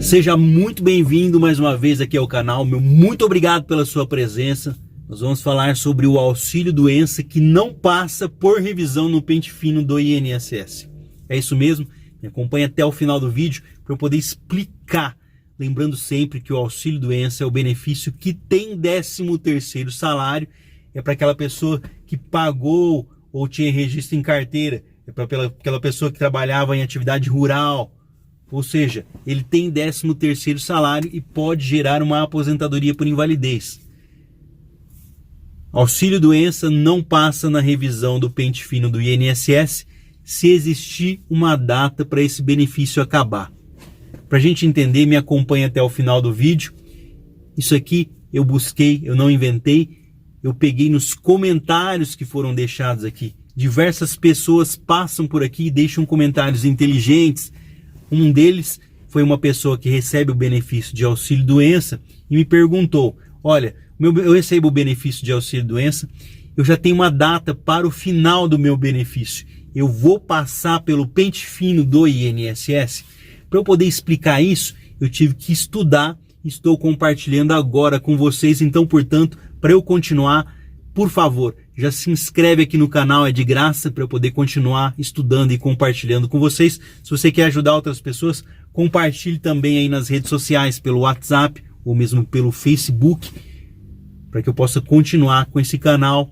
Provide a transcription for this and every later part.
Seja muito bem-vindo mais uma vez aqui ao canal. Muito obrigado pela sua presença. Nós vamos falar sobre o auxílio-doença que não passa por revisão no pente fino do INSS. É isso mesmo? Me acompanhe até o final do vídeo para eu poder explicar. Lembrando sempre que o auxílio-doença é o benefício que tem 13º salário. É para aquela pessoa que pagou ou tinha registro em carteira. É para aquela pessoa que trabalhava em atividade rural. Ou seja, ele tem 13º salário e pode gerar uma aposentadoria por invalidez. Auxílio-doença não passa na revisão do pente fino do INSS se existir uma data para esse benefício acabar. Para a gente entender, me acompanhe até o final do vídeo. Isso aqui eu busquei, eu não inventei. Eu peguei nos comentários que foram deixados aqui. Diversas pessoas passam por aqui e deixam comentários inteligentes. Um deles foi uma pessoa que recebe o benefício de auxílio-doença e me perguntou: olha, eu recebo o benefício de auxílio-doença, eu já tenho uma data para o final do meu benefício. Eu vou passar pelo pente fino do INSS? Para eu poder explicar isso, eu tive que estudar. Estou compartilhando agora com vocês. Então, portanto, para eu continuar, por favor, já se inscreve aqui no canal, é de graça, para eu poder continuar estudando e compartilhando com vocês. Se você quer ajudar outras pessoas, compartilhe também aí nas redes sociais, pelo WhatsApp ou mesmo pelo Facebook, para que eu possa continuar com esse canal.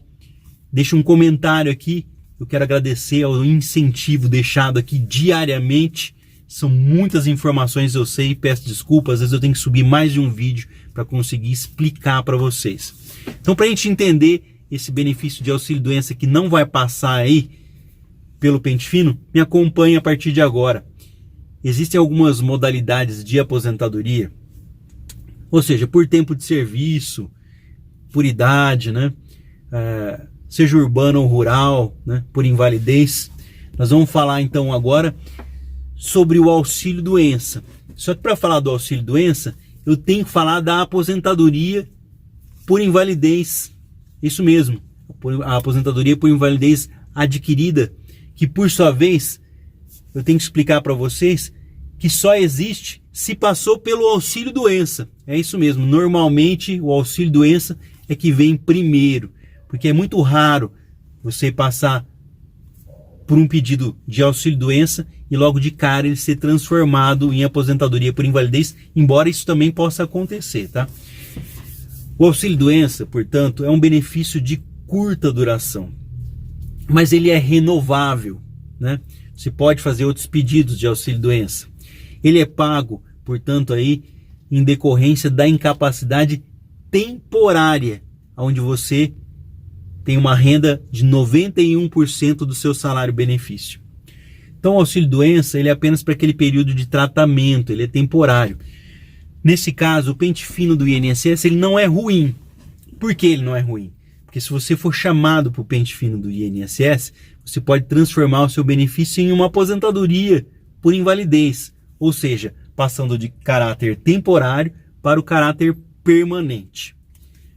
Deixe um comentário aqui. Eu quero agradecer ao incentivo deixado aqui diariamente. São muitas informações, eu sei, peço desculpas, às vezes eu tenho que subir mais de um vídeo para conseguir explicar para vocês. Então, para a gente entender esse benefício de auxílio-doença que não vai passar aí pelo pente fino, me acompanhe a partir de agora. Existem algumas modalidades de aposentadoria, ou seja, por tempo de serviço, por idade, né? Seja urbano ou rural, né? Por invalidez. Nós vamos falar então agora sobre o auxílio-doença. Só que para falar do auxílio-doença, eu tenho que falar da aposentadoria por invalidez. Isso mesmo, a aposentadoria por invalidez adquirida, que por sua vez, eu tenho que explicar para vocês que só existe se passou pelo auxílio-doença. É isso mesmo, normalmente o auxílio-doença é que vem primeiro, porque é muito raro você passar por um pedido de auxílio-doença e logo de cara ele ser transformado em aposentadoria por invalidez, embora isso também possa acontecer, tá? O auxílio-doença, portanto, é um benefício de curta duração, mas ele é renovável, né? Você pode fazer outros pedidos de auxílio-doença. Ele é pago, portanto, aí em decorrência da incapacidade temporária, onde você tem uma renda de 91% do seu salário-benefício. Então, o auxílio-doença ele é apenas para aquele período de tratamento, ele é temporário. Nesse caso, o pente fino do INSS ele não é ruim. Por que ele não é ruim? Porque se você for chamado para o pente fino do INSS, você pode transformar o seu benefício em uma aposentadoria por invalidez, ou seja, passando de caráter temporário para o caráter permanente.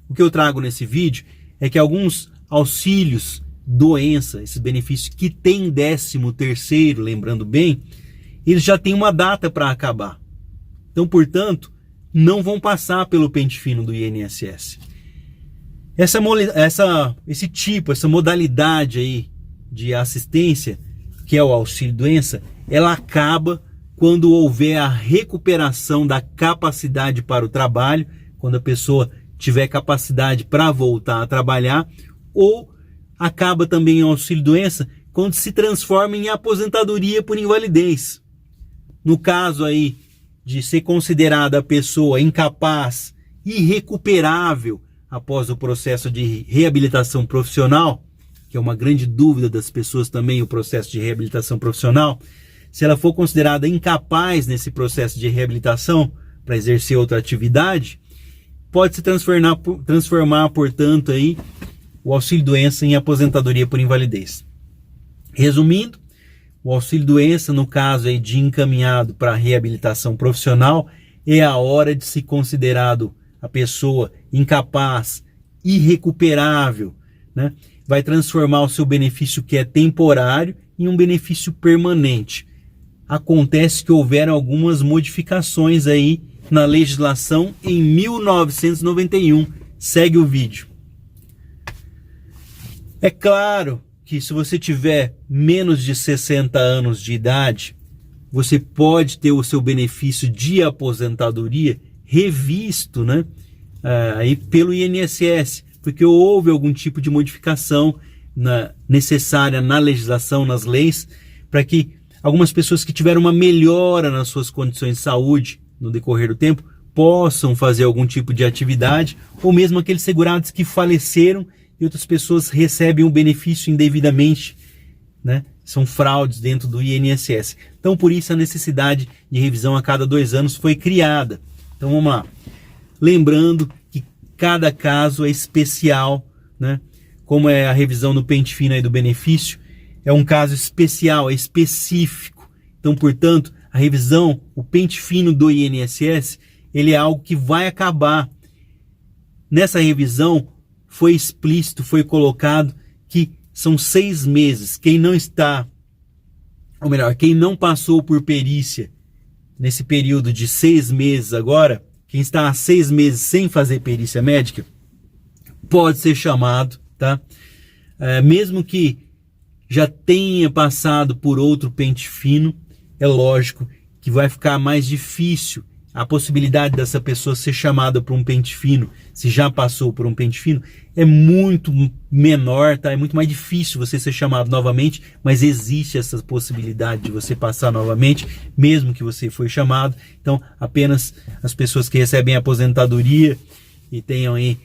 O que eu trago nesse vídeo é que alguns auxílios doença, esse benefício que tem 13º, lembrando bem, eles já têm uma data para acabar. Então, portanto, não vão passar pelo pente fino do INSS. Essa modalidade aí de assistência, que é o auxílio-doença, ela acaba quando houver a recuperação da capacidade para o trabalho, quando a pessoa tiver capacidade para voltar a trabalhar, ou acaba também o auxílio-doença quando se transforma em aposentadoria por invalidez. No caso aí de ser considerada a pessoa incapaz, irrecuperável após o processo de reabilitação profissional, que é uma grande dúvida das pessoas também, o processo de reabilitação profissional, se ela for considerada incapaz nesse processo de reabilitação para exercer outra atividade, pode se transformar, portanto, aí, o auxílio-doença em aposentadoria por invalidez. Resumindo, o auxílio-doença, no caso aí de encaminhado para reabilitação profissional, é a hora de se considerado a pessoa incapaz, irrecuperável, né? Vai transformar o seu benefício que é temporário em um benefício permanente. acontece que houveram algumas modificações aí na legislação em 1991. Segue o vídeo. É claro que se você tiver menos de 60 anos de idade, você pode ter o seu benefício de aposentadoria revisto, né, aí pelo INSS, porque houve algum tipo de modificação necessária na legislação, nas leis, para que algumas pessoas que tiveram uma melhora nas suas condições de saúde no decorrer do tempo possam fazer algum tipo de atividade, ou mesmo aqueles segurados que faleceram e outras pessoas recebem o benefício indevidamente, né? São fraudes dentro do INSS. Então, por isso, a necessidade de revisão a cada 2 anos foi criada. Então, vamos lá. Lembrando que cada caso é especial, né? Como é a revisão do pente fino aí do benefício, é um caso especial, é específico. Então, portanto, a revisão, o pente fino do INSS, ele é algo que vai acabar. Nessa revisão, foi explícito, foi colocado que são 6 meses. Quem não está, ou melhor, quem não passou por perícia nesse período de 6 meses agora, quem está há 6 meses sem fazer perícia médica, pode ser chamado, tá? Mesmo que já tenha passado por outro pente fino, é lógico que vai ficar mais difícil a possibilidade dessa pessoa ser chamada por um pente fino, se já passou por um pente fino, é muito menor, tá? É muito mais difícil você ser chamado novamente, mas existe essa possibilidade de você passar novamente, mesmo que você foi chamado. Então, apenas as pessoas que recebem aposentadoria e tenham aí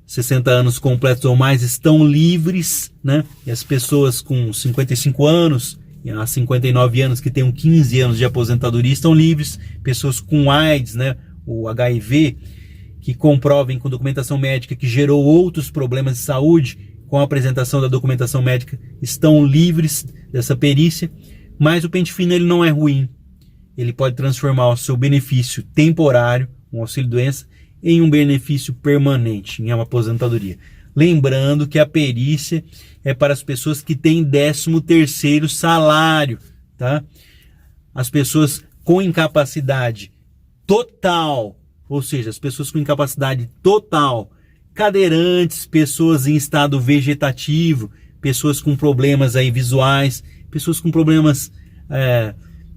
60 anos completos ou mais estão livres, né? E as pessoas com 55 anos, há 59 anos que tenham 15 anos de aposentadoria estão livres. Pessoas com AIDS, né, o HIV, que comprovem com documentação médica que gerou outros problemas de saúde, com a apresentação da documentação médica, estão livres dessa perícia. Mas o pente fino ele não é ruim. Ele pode transformar o seu benefício temporário, um auxílio-doença, em um benefício permanente, em uma aposentadoria. Lembrando que a perícia é para as pessoas que têm 13º salário, tá? As pessoas com incapacidade total, ou seja, as pessoas com incapacidade total, cadeirantes, pessoas em estado vegetativo, pessoas com problemas aí visuais, pessoas com problemas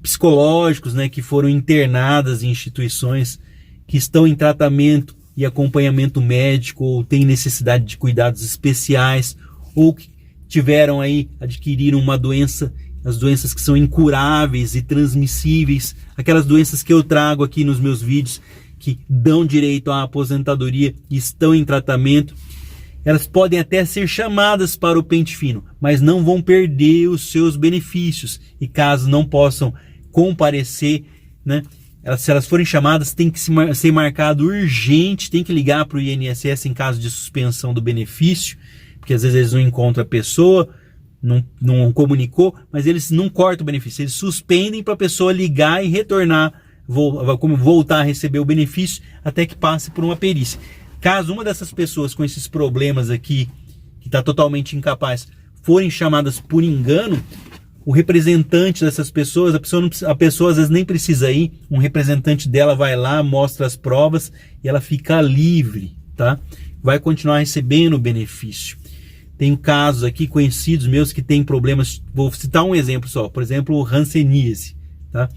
psicológicos, né, que foram internadas em instituições, que estão em tratamento e acompanhamento médico, ou têm necessidade de cuidados especiais, ou que tiveram aí, adquiriram uma doença, as doenças que são incuráveis e transmissíveis, aquelas doenças que eu trago aqui nos meus vídeos, que dão direito à aposentadoria e estão em tratamento, elas podem até ser chamadas para o pente fino, mas não vão perder os seus benefícios, e caso não possam comparecer, né, se elas forem chamadas, tem que ser marcado urgente, tem que ligar para o INSS em caso de suspensão do benefício, porque às vezes eles não encontram a pessoa, não comunicou, mas eles não cortam o benefício, eles suspendem para a pessoa ligar e retornar, voltar a receber o benefício até que passe por uma perícia. Caso uma dessas pessoas com esses problemas aqui, que está totalmente incapaz, forem chamadas por engano, o representante dessas pessoas, a pessoa às vezes nem precisa ir, um representante dela vai lá, mostra as provas e ela fica livre, tá? Vai continuar recebendo o benefício. Tenho casos aqui conhecidos meus que têm problemas, vou citar um exemplo só, por exemplo, o hanseníase, tá?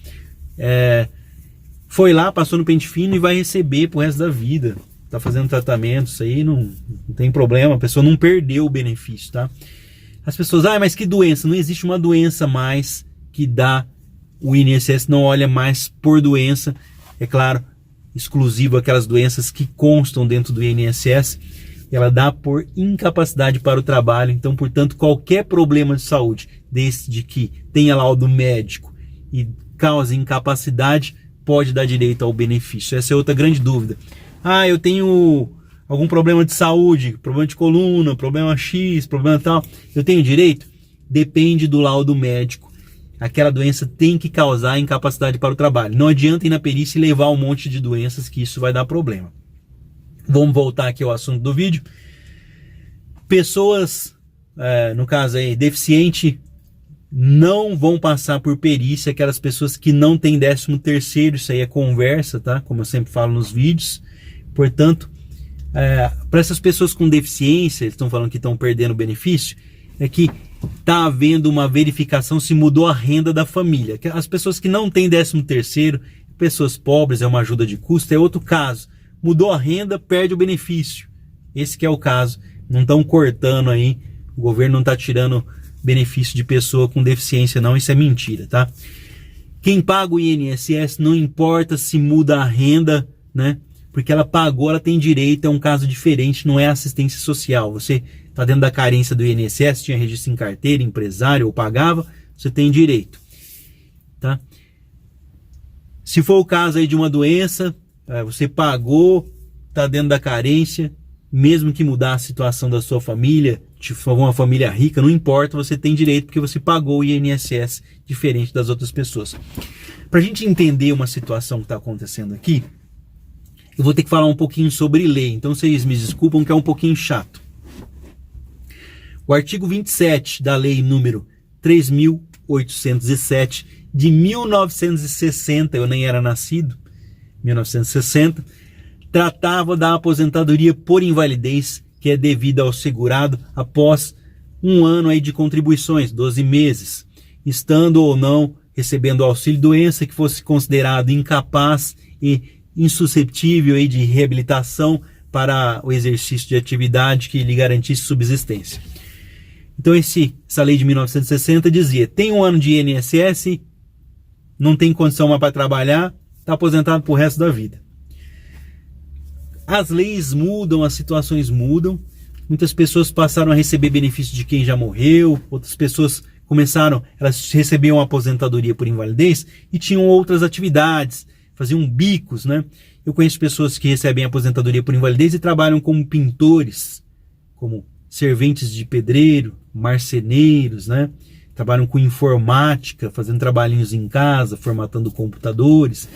Foi lá, passou no pente fino e vai receber pro resto da vida, tá fazendo tratamento, isso aí não tem problema, a pessoa não perdeu o benefício, tá? As pessoas, mas que doença? Não existe uma doença mais que dá, o INSS não olha mais por doença, é claro, exclusivo aquelas doenças que constam dentro do INSS, ela dá por incapacidade para o trabalho. Então, portanto, qualquer problema de saúde, desde que tenha laudo médico e cause incapacidade, pode dar direito ao benefício. Essa é outra grande dúvida. Eu tenho algum problema de saúde, problema de coluna, problema X, problema tal, eu tenho direito? Depende do laudo médico. Aquela doença tem que causar incapacidade para o trabalho. Não adianta ir na perícia e levar um monte de doenças, que isso vai dar problema. Vamos voltar aqui ao assunto do vídeo. Pessoas, no caso aí, deficiente não vão passar por perícia aquelas pessoas que não têm 13º, isso aí é conversa, tá? Como eu sempre falo nos vídeos. Portanto, para essas pessoas com deficiência, eles estão falando que estão perdendo benefício, é que está havendo uma verificação se mudou a renda da família. As pessoas que não têm 13º, pessoas pobres, é uma ajuda de custo, é outro caso. Mudou a renda, perde o benefício. Esse que é o caso. Não estão cortando aí, o governo não está tirando benefício de pessoa com deficiência, não, isso é mentira, tá? Quem paga o INSS, não importa se muda a renda, né? Porque ela pagou, ela tem direito, é um caso diferente, não é assistência social. Você está dentro da carência do INSS, tinha registro em carteira, empresário ou pagava, você tem direito, tá? Se for o caso aí de uma doença, você pagou, está dentro da carência, mesmo que mudar a situação da sua família, se for uma família rica, não importa, você tem direito porque você pagou o INSS diferente das outras pessoas. Para a gente entender uma situação que está acontecendo aqui, eu vou ter que falar um pouquinho sobre lei, então vocês me desculpam que é um pouquinho chato. O artigo 27 da lei número 3.807 de 1960, eu nem era nascido, 1960, tratava da aposentadoria por invalidez que é devida ao segurado após um ano aí de contribuições, 12 meses, estando ou não recebendo auxílio-doença que fosse considerado incapaz e insuscetível aí de reabilitação para o exercício de atividade que lhe garantisse subsistência. Então essa lei de 1960 dizia, tem um ano de INSS, não tem condição mais para trabalhar, está aposentado para o resto da vida. As leis mudam, as situações mudam, muitas pessoas passaram a receber benefício de quem já morreu, outras pessoas elas recebiam aposentadoria por invalidez e tinham outras atividades, faziam bicos, né? Eu conheço pessoas que recebem aposentadoria por invalidez e trabalham como pintores, como serventes de pedreiro, marceneiros, né? Trabalham com informática, fazendo trabalhinhos em casa, formatando computadores.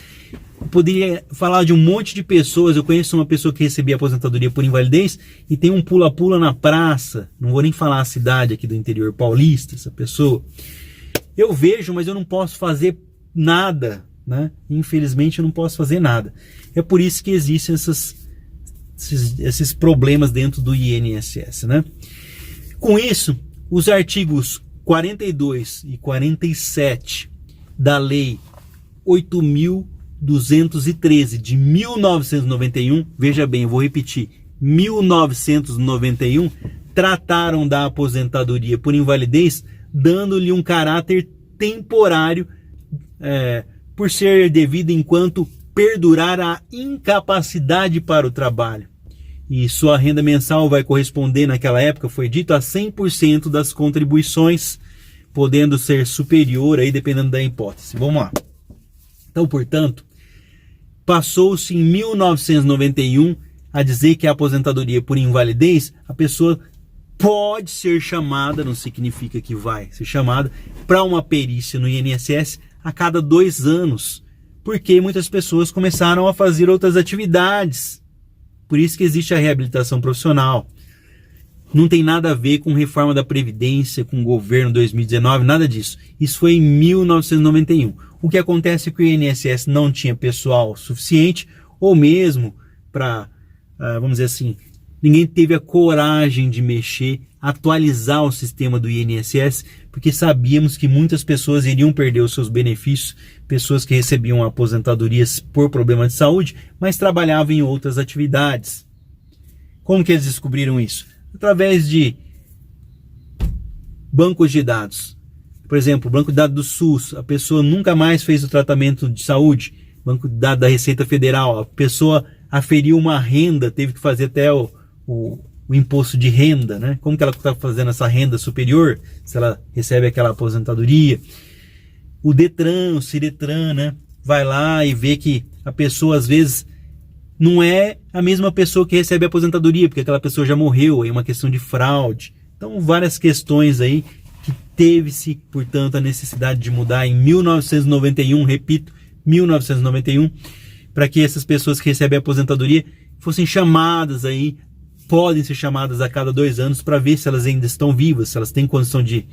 Eu poderia falar de um monte de pessoas. Eu conheço uma pessoa que recebia aposentadoria por invalidez e tem um pula-pula na praça. Não vou nem falar a cidade aqui do interior paulista, essa pessoa. Eu vejo, mas eu não posso fazer nada, né? Infelizmente eu não posso fazer nada. É por isso que existem esses problemas dentro do INSS, né? Com isso, os artigos 42 e 47 da Lei 8.213 de 1991, veja bem, eu vou repetir, 1991, trataram da aposentadoria por invalidez, dando-lhe um caráter temporário, por ser devido enquanto perdurar a incapacidade para o trabalho. E sua renda mensal vai corresponder, naquela época, foi dito, a 100% das contribuições, podendo ser superior, aí, dependendo da hipótese. Vamos lá. Então, portanto, passou-se em 1991 a dizer que a aposentadoria por invalidez, a pessoa pode ser chamada, não significa que vai ser chamada, para uma perícia no INSS a cada 2 anos, porque muitas pessoas começaram a fazer outras atividades. Por isso que existe a reabilitação profissional. Não tem nada a ver com reforma da Previdência, com o governo 2019, nada disso. Isso foi em 1991. O que acontece é que o INSS não tinha pessoal suficiente, ou mesmo para, vamos dizer assim, ninguém teve a coragem de mexer, atualizar o sistema do INSS, porque sabíamos que muitas pessoas iriam perder os seus benefícios, pessoas que recebiam aposentadorias por problema de saúde, mas trabalhavam em outras atividades. Como que eles descobriram isso? Através de bancos de dados. Por exemplo, o banco de dados do SUS, a pessoa nunca mais fez o tratamento de saúde. Banco de dados da Receita Federal, a pessoa aferiu uma renda, teve que fazer até o imposto de renda, né? Como que ela está fazendo essa renda superior, se ela recebe aquela aposentadoria. O Detran, o Ciretran, né? Vai lá e vê que a pessoa, às vezes, não é a mesma pessoa que recebe a aposentadoria, porque aquela pessoa já morreu, é uma questão de fraude. Então, várias questões aí que teve-se, portanto, a necessidade de mudar em 1991, repito, 1991, para que essas pessoas que recebem a aposentadoria fossem chamadas aí, podem ser chamadas a cada 2 anos para ver se elas ainda estão vivas, se elas têm condição de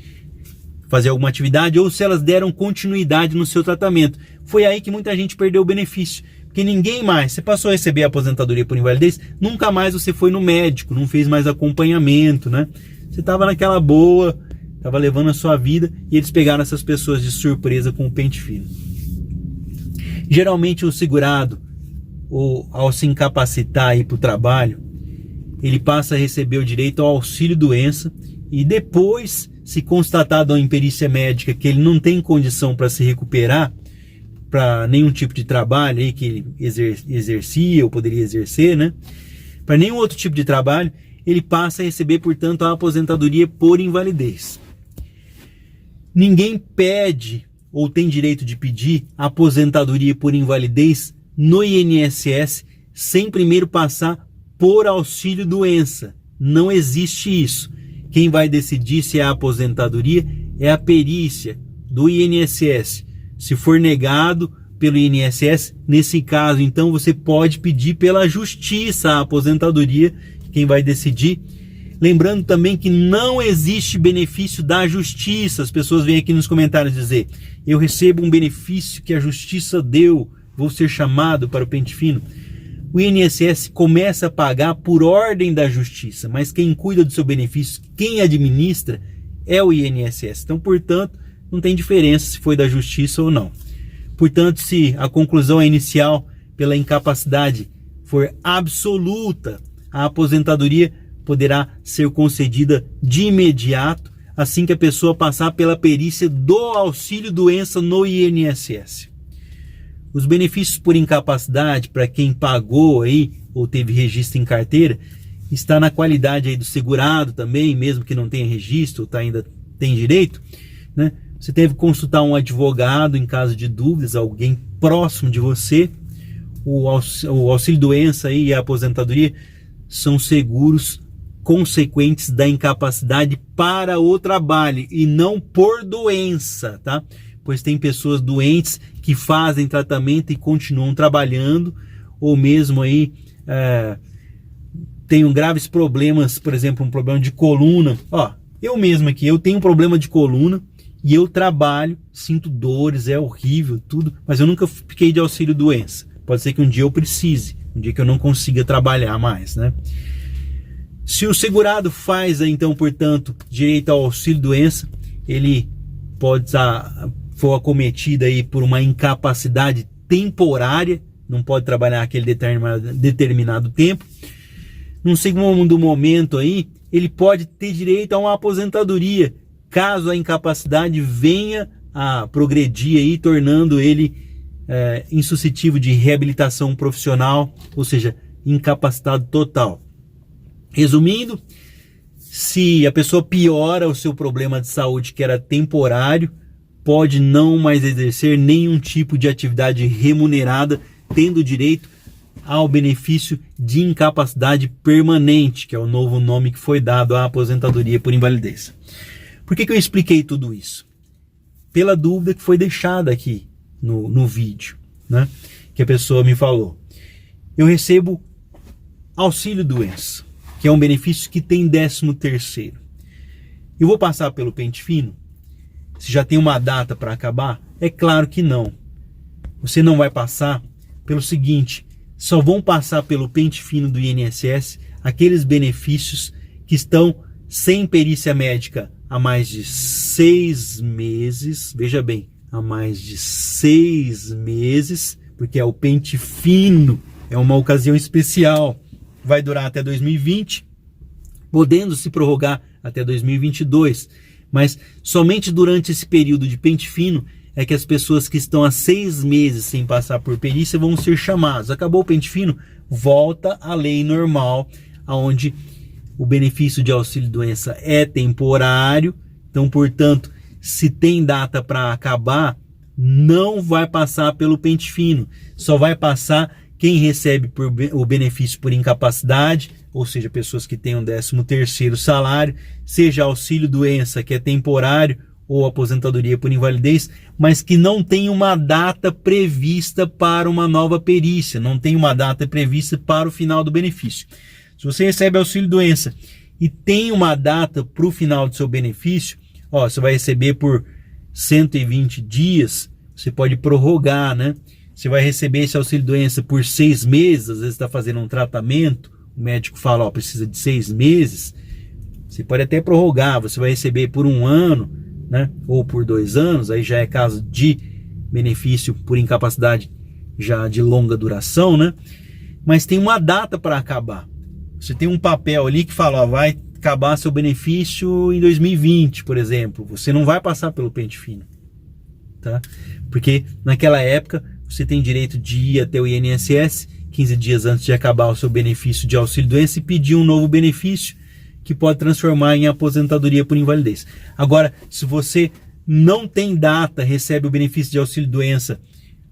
fazer alguma atividade ou se elas deram continuidade no seu tratamento. Foi aí que muita gente perdeu o benefício, porque ninguém mais, você passou a receber a aposentadoria por invalidez, nunca mais você foi no médico, não fez mais acompanhamento, né? Você estava naquela boa, estava levando a sua vida e eles pegaram essas pessoas de surpresa com o pente fino. Geralmente o segurado, ou ao se incapacitar para o trabalho, ele passa a receber o direito ao auxílio-doença e depois, se constatado em perícia médica que ele não tem condição para se recuperar para nenhum tipo de trabalho aí que ele exercia ou poderia exercer, né? Para nenhum outro tipo de trabalho, ele passa a receber, portanto, a aposentadoria por invalidez. Ninguém pede ou tem direito de pedir aposentadoria por invalidez no INSS sem primeiro passar por auxílio-doença. Não existe isso. Quem vai decidir se é a aposentadoria é a perícia do INSS. Se for negado pelo INSS, nesse caso, então, você pode pedir pela justiça a aposentadoria, quem vai decidir. Lembrando também que não existe benefício da justiça. As pessoas vêm aqui nos comentários dizer: eu recebo um benefício que a justiça deu, vou ser chamado para o pente fino. O INSS começa a pagar por ordem da justiça, mas quem cuida do seu benefício, quem administra, é o INSS. Então, portanto, não tem diferença se foi da justiça ou não. Portanto, se a conclusão inicial pela incapacidade for absoluta, a aposentadoria poderá ser concedida de imediato, assim que a pessoa passar pela perícia do auxílio-doença no INSS. Os benefícios por incapacidade, para quem pagou aí ou teve registro em carteira, está na qualidade aí do segurado também, mesmo que não tenha registro, ou ainda tem direito, né? Você deve consultar um advogado em caso de dúvidas, alguém próximo de você. O auxílio-doença e a aposentadoria são seguros consequentes da incapacidade para o trabalho e não por doença, tá? Pois tem pessoas doentes que fazem tratamento e continuam trabalhando, ou mesmo aí tenham graves problemas, por exemplo, um problema de coluna. Ó, eu mesmo aqui, eu tenho um problema de coluna e eu trabalho, sinto dores, é horrível, tudo, mas eu nunca fiquei de auxílio-doença. Pode ser que um dia eu precise, um dia que eu não consiga trabalhar mais, né? Se o segurado faz, então, portanto, direito ao auxílio-doença, ele pode estar for acometido aí por uma incapacidade temporária, não pode trabalhar aquele determinado tempo. Num segundo momento aí, ele pode ter direito a uma aposentadoria, caso a incapacidade venha a progredir aí, tornando ele insuscetível de reabilitação profissional, ou seja, incapacitado total. Resumindo, se a pessoa piora o seu problema de saúde que era temporário, pode não mais exercer nenhum tipo de atividade remunerada, tendo direito ao benefício de incapacidade permanente, que é o novo nome que foi dado à aposentadoria por invalidez. Por que eu expliquei tudo isso? Pela dúvida que foi deixada aqui no vídeo, né? Que a pessoa me falou. Eu recebo auxílio-doença, que é um benefício que tem 13º. Eu vou passar pelo pente fino? Se já tem uma data para acabar? É claro que não. Você não vai passar pelo seguinte: só vão passar pelo pente fino do INSS aqueles benefícios que estão sem perícia médica há mais de 6 meses. Veja bem, há mais de 6 meses, porque é o pente fino, é uma ocasião especial. Vai durar até 2020, podendo se prorrogar até 2022. Mas somente durante esse período de pente fino é que as pessoas que estão há 6 meses sem passar por perícia vão ser chamadas. Acabou o pente fino, volta à lei normal, onde o benefício de auxílio-doença é temporário. Então, portanto, se tem data para acabar, não vai passar pelo pente fino. Só vai passar quem recebe o benefício por incapacidade, ou seja, pessoas que tenham 13º salário, seja auxílio-doença, que é temporário, ou aposentadoria por invalidez, mas que não tem uma data prevista para uma nova perícia, não tem uma data prevista para o final do benefício. Se você recebe auxílio-doença e tem uma data para o final do seu benefício, ó, você vai receber por 120 dias, você pode prorrogar, né? Você vai receber esse auxílio-doença por 6 meses, às vezes está fazendo um tratamento, o médico fala, ó, precisa de 6 meses, você pode até prorrogar, você vai receber por 1 ano, né? Ou por 2 anos, aí já é caso de benefício por incapacidade já de longa duração, né? Mas tem uma data para acabar. Você tem um papel ali que fala, ó, vai acabar seu benefício em 2020, por exemplo. Você não vai passar pelo pente fino, tá? Porque naquela época você tem direito de ir até o INSS 15 dias antes de acabar o seu benefício de auxílio-doença e pedir um novo benefício que pode transformar em aposentadoria por invalidez. Agora, se você não tem data, recebe o benefício de auxílio-doença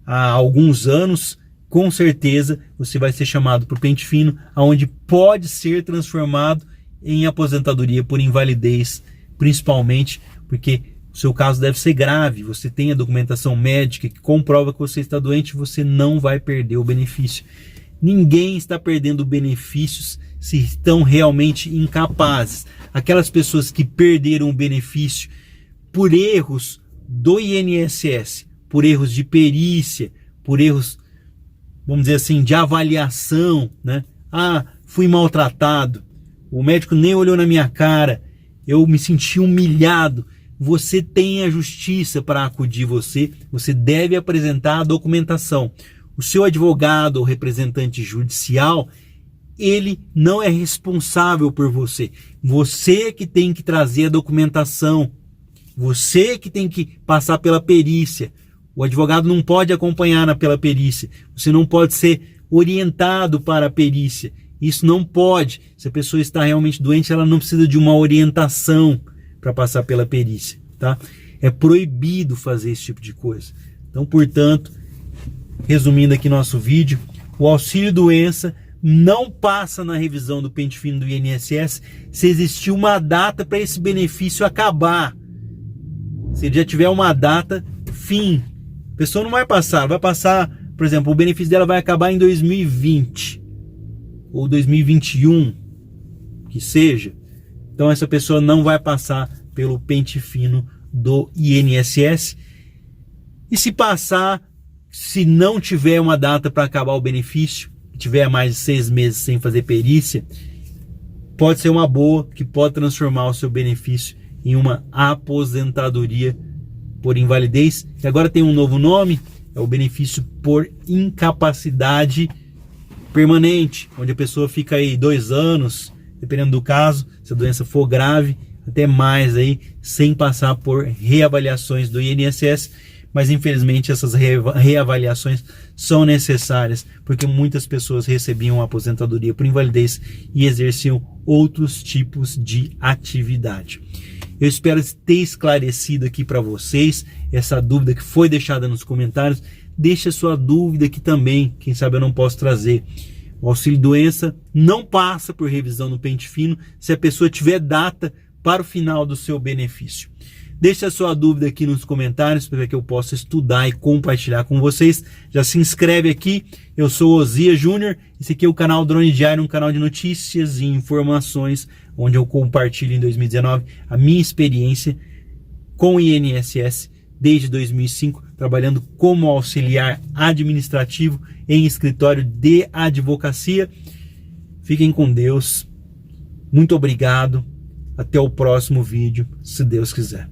há alguns anos, com certeza você vai ser chamado para o pente fino, onde pode ser transformado em aposentadoria por invalidez, principalmente porque o seu caso deve ser grave, você tem a documentação médica que comprova que você está doente, você não vai perder o benefício. Ninguém está perdendo benefícios se estão realmente incapazes. Aquelas pessoas que perderam o benefício por erros do INSS, por erros de perícia, por erros, vamos dizer assim, de avaliação, né? Ah, fui maltratado, o médico nem olhou na minha cara, eu me senti humilhado. Você tem a justiça para acudir você deve apresentar a documentação. O seu advogado ou representante judicial, ele não é responsável por você. Você que tem que trazer a documentação, você que tem que passar pela perícia. O advogado não pode acompanhar pela perícia, você não pode ser orientado para a perícia. Isso não pode. Se a pessoa está realmente doente, ela não precisa de uma orientação para passar pela perícia, tá? É proibido fazer esse tipo de coisa. Então, portanto, resumindo aqui nosso vídeo, o auxílio-doença não passa na revisão do pente fino do INSS se existir uma data para esse benefício acabar. Se ele já tiver uma data, fim. A pessoa não vai passar, por exemplo, o benefício dela vai acabar em 2020 ou 2021, que seja. Então essa pessoa não vai passar pelo pente fino do INSS. E se passar, se não tiver uma data para acabar o benefício, tiver mais de 6 meses sem fazer perícia, pode ser uma boa, que pode transformar o seu benefício em uma aposentadoria por invalidez. E agora tem um novo nome, é o benefício por incapacidade permanente, onde a pessoa fica aí 2 anos, dependendo do caso, se a doença for grave, até mais aí, sem passar por reavaliações do INSS. Mas infelizmente essas reavaliações são necessárias, porque muitas pessoas recebiam aposentadoria por invalidez e exerciam outros tipos de atividade. Eu espero ter esclarecido aqui para vocês essa dúvida que foi deixada nos comentários. Deixe a sua dúvida aqui também, quem sabe eu não posso trazer. O auxílio-doença não passa por revisão no pente fino se a pessoa tiver data para o final do seu benefício. Deixe a sua dúvida aqui nos comentários para que eu possa estudar e compartilhar com vocês. Já se inscreve aqui. Eu sou Osias Júnior. Esse aqui é o canal Drone Diário, um canal de notícias e informações, onde eu compartilho em 2019 a minha experiência com o INSS desde 2005, trabalhando como auxiliar administrativo em escritório de advocacia. Fiquem com Deus. Muito obrigado. Até o próximo vídeo, se Deus quiser.